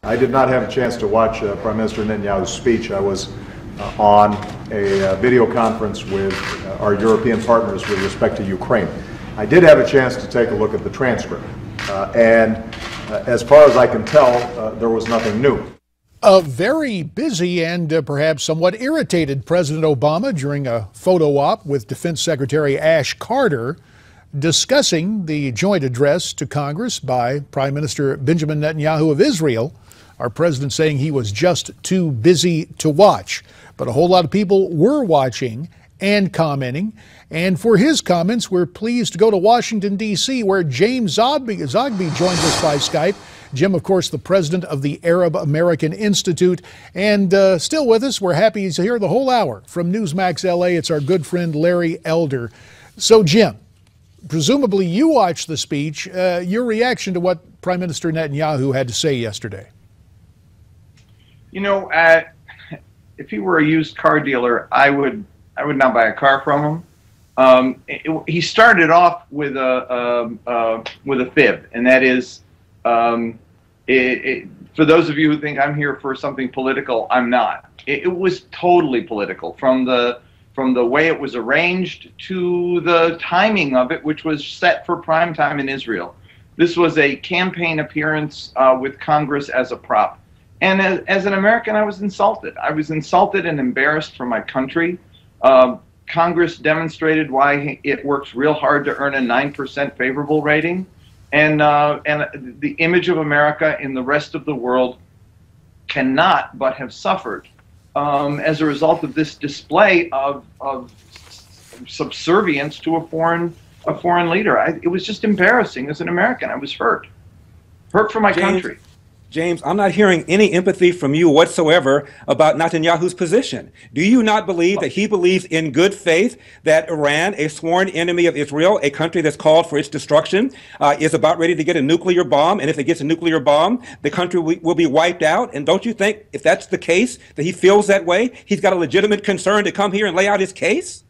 I did not have a chance to watch Prime Minister Netanyahu's speech. I was on a video conference with our European partners with respect to Ukraine. I did have a chance to take a look at the transcript, and as far as I can tell, there was nothing new. A very busy and perhaps somewhat irritated President Obama during a photo op with Defense Secretary Ash Carter discussing the joint address to Congress by Prime Minister Benjamin Netanyahu of Israel. Our president saying he was just too busy to watch. But a whole lot of people were watching and commenting. And for his comments, we're pleased to go to Washington, D.C., where James Zogby joins us by Skype. Jim, of course, the president of the Arab American Institute. And still with us, we're happy he's here the whole hour. From Newsmax LA, it's our good friend Larry Elder. So, Jim, presumably you watched the speech. Your reaction to what Prime Minister Netanyahu had to say yesterday? You know, if he were a used car dealer, I would not buy a car from him. He started off with a fib, and that is, for those of you who think I'm here for something political, I'm not. It was totally political, from the way it was arranged to the timing of it, which was set for prime time in Israel. This was a campaign appearance with Congress as a prop. And as an American, I was insulted. I was insulted and embarrassed for my country. Congress demonstrated why it works real hard to earn a 9% favorable rating. And the image of America in the rest of the world cannot but have suffered as a result of this display of subservience to a foreign leader. It was just embarrassing as an American. I was hurt for my country. James, I'm not hearing any empathy from you whatsoever about Netanyahu's position. Do you not believe that he believes in good faith that Iran, a sworn enemy of Israel, a country that's called for its destruction, is about ready to get a nuclear bomb? And if it gets a nuclear bomb, the country will be wiped out. And don't you think, if that's the case, that he feels that way, he's got a legitimate concern to come here and lay out his case?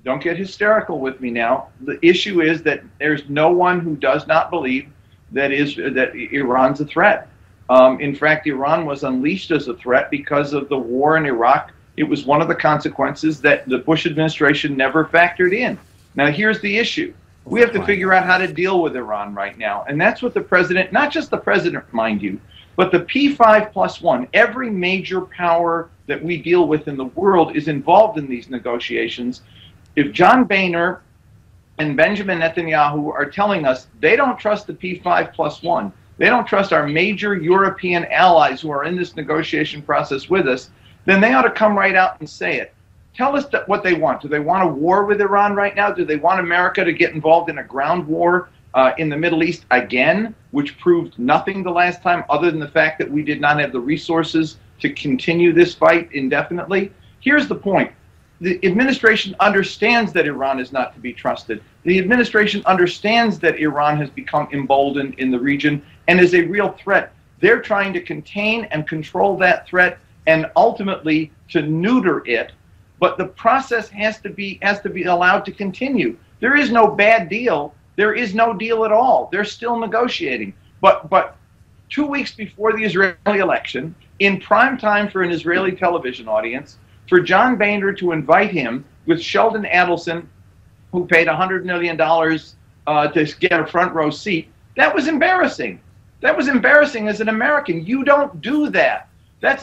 Don't get hysterical with me now. The issue is that there's no one who does not believe that Iran's a threat. In fact, Iran was unleashed as a threat because of the war in Iraq. It was one of the consequences that the Bush administration never factored in. Now, here's the issue. We have to figure out how to deal with Iran right now. And that's what the president, not just the president, mind you, but the P5+1, every major power that we deal with in the world is involved in these negotiations. If John Boehner and Benjamin Netanyahu are telling us they don't trust the P5+1. They don't trust our major European allies who are in this negotiation process with us, then they ought to come right out and say it. Tell us what they want. Do they want a war with Iran right now? Do they want America to get involved in a ground war in the Middle East again, which proved nothing the last time other than the fact that we did not have the resources to continue this fight indefinitely? Here's the point. The administration understands that Iran is not to be trusted. The administration understands that Iran has become emboldened in the region and is a real threat. They're trying to contain and control that threat and ultimately to neuter it. But the process has to be allowed to continue. There is no bad deal. There is no deal at all. They're still negotiating. But 2 weeks before the Israeli election, in prime time for an Israeli television audience, for John Boehner to invite him with Sheldon Adelson, who paid $100 million to get a front row seat, that was embarrassing. That was embarrassing as an American. You don't do that.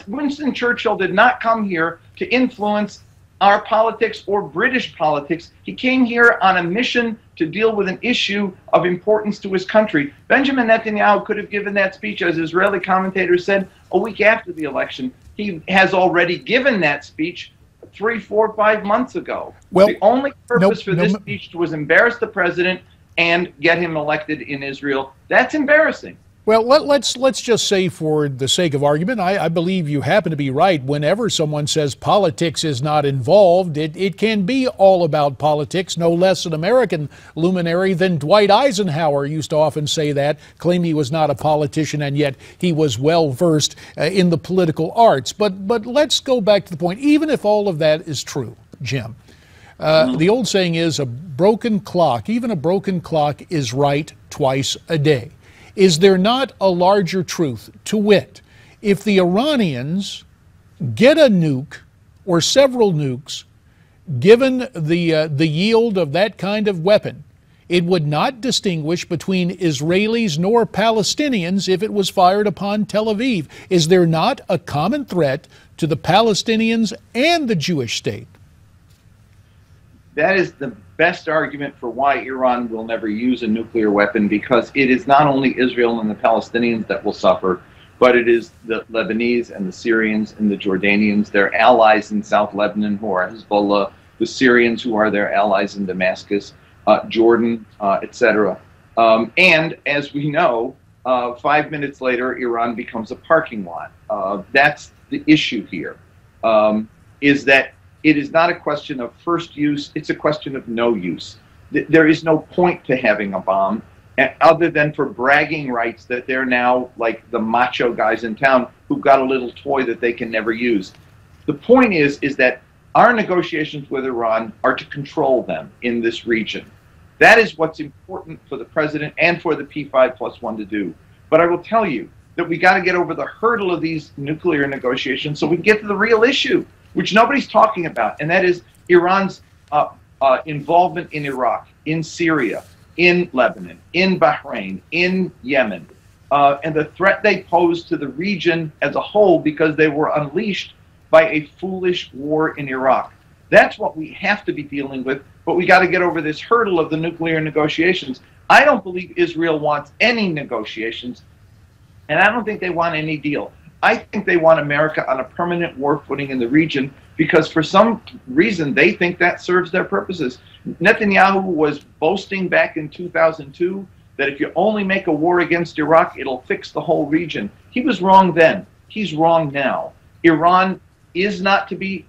Winston Churchill did not come here to influence our politics or British politics. He came here on a mission to deal with an issue of importance to his country. Benjamin Netanyahu could have given that speech, as Israeli commentators said, a week after the election. He has already given that speech 3, 4, 5 months ago. Well, the only purpose for this speech was embarrass the president and get him elected in Israel. That's embarrassing. Well, let's just say, for the sake of argument, I believe you happen to be right. Whenever someone says politics is not involved, it can be all about politics. No less an American luminary than Dwight Eisenhower used to often say that, claim he was not a politician, and yet he was well versed in the political arts. But let's go back to the point. Even if all of that is true, Jim, the old saying is even a broken clock is right twice a day. Is there not a larger truth, to wit, if the Iranians get a nuke or several nukes, given the yield of that kind of weapon, it would not distinguish between Israelis nor Palestinians if it was fired upon Tel Aviv? Is there not a common threat to the Palestinians and the Jewish state? That is the best argument for why Iran will never use a nuclear weapon, because it is not only Israel and the Palestinians that will suffer, but it is the Lebanese and the Syrians and the Jordanians, their allies in South Lebanon who are Hezbollah, the Syrians who are their allies in Damascus, Jordan, etc. And as we know, 5 minutes later, Iran becomes a parking lot. That's the issue here, is that it is not a question of first use, it's a question of no use. There is no point to having a bomb, other than for bragging rights that they're now like the macho guys in town who've got a little toy that they can never use. The point is that our negotiations with Iran are to control them in this region. That is what's important for the president and for the P5+1 to do. But I will tell you that we got to get over the hurdle of these nuclear negotiations so we can get to the real issue, which nobody's talking about, and that is Iran's involvement in Iraq, in Syria, in Lebanon, in Bahrain, in Yemen, and the threat they pose to the region as a whole because they were unleashed by a foolish war in Iraq. That's what we have to be dealing with, but we got to get over this hurdle of the nuclear negotiations. I don't believe Israel wants any negotiations, and I don't think they want any deal. I think they want America on a permanent war footing in the region because for some reason they think that serves their purposes. Netanyahu was boasting back in 2002 that if you only make a war against Iraq, it'll fix the whole region. He was wrong then. He's wrong now. Iran is not to be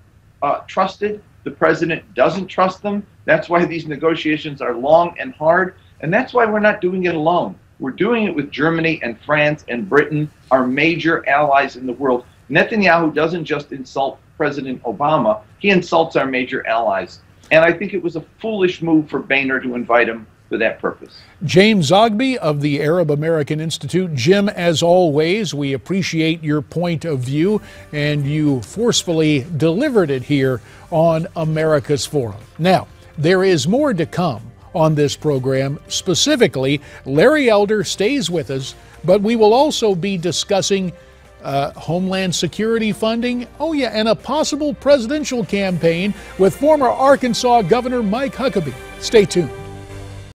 trusted. The president doesn't trust them. That's why these negotiations are long and hard, and that's why we're not doing it alone. We're doing it with Germany and France and Britain, our major allies in the world. Netanyahu doesn't just insult President Obama, he insults our major allies. And I think it was a foolish move for Boehner to invite him for that purpose. James Zogby of the Arab American Institute. Jim, as always, we appreciate your point of view, and you forcefully delivered it here on Americas Forum. Now, there is more to come on this program. Specifically, Larry Elder stays with us, but we will also be discussing Homeland Security funding, and a possible presidential campaign with former Arkansas Governor Mike Huckabee. Stay tuned.